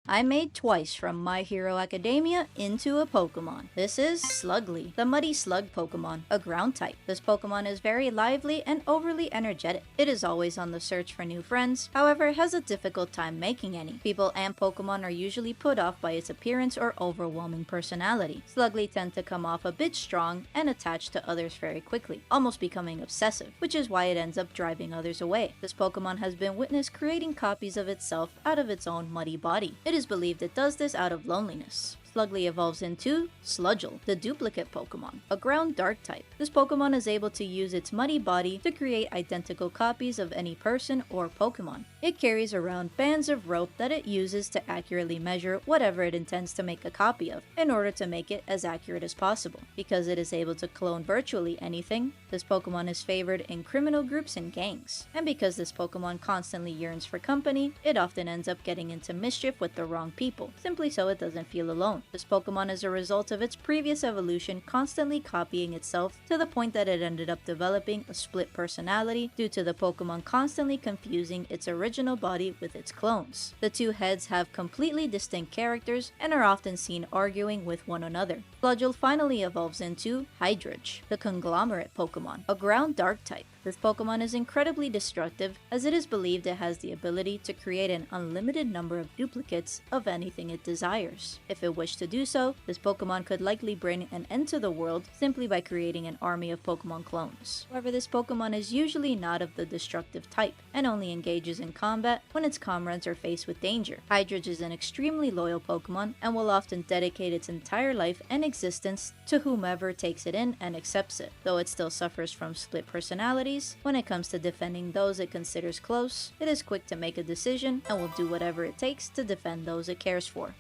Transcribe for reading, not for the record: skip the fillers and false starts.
I made twice from My Hero Academia into a Pokemon. This is Slugly, the Muddy Slug Pokemon, a ground type. This Pokemon is very lively and overly energetic. It is always on the search for new friends, however it has a difficult time making any. People and Pokemon are usually put off by its appearance or overwhelming personality. Slugly tend to come off a bit strong and attached to others very quickly, almost becoming obsessive, which is why it ends up driving others away. This Pokemon has been witnessed creating copies of itself out of its own muddy body. It is believed it does this out of loneliness. Slugly evolves into Sludgel, the duplicate Pokemon, a ground dark type. This Pokemon is able to use its muddy body to create identical copies of any person or Pokemon. It carries around bands of rope that it uses to accurately measure whatever it intends to make a copy of, in order to make it as accurate as possible. Because it is able to clone virtually anything, this Pokemon is favored in criminal groups and gangs. And because this Pokemon constantly yearns for company, it often ends up getting into mischief with the wrong people, simply so it doesn't feel alone. This Pokemon is a result of its previous evolution constantly copying itself to the point that it ended up developing a split personality due to the Pokemon constantly confusing its original body with its clones. The two heads have completely distinct characters and are often seen arguing with one another. Sludgel finally evolves into Hydreigon, the conglomerate Pokemon, a ground dark type. This Pokemon is incredibly destructive, as it is believed it has the ability to create an unlimited number of duplicates of anything it desires. If it wished to do so, this Pokemon could likely bring an end to the world simply by creating an army of Pokemon clones. However, this Pokemon is usually not of the destructive type, and only engages in combat when its comrades are faced with danger. Hydreigon is an extremely loyal Pokemon, and will often dedicate its entire life and existence to whomever takes it in and accepts it. Though it still suffers from split personalities, when it comes to defending those it considers close, it is quick to make a decision and will do whatever it takes to defend those it cares for.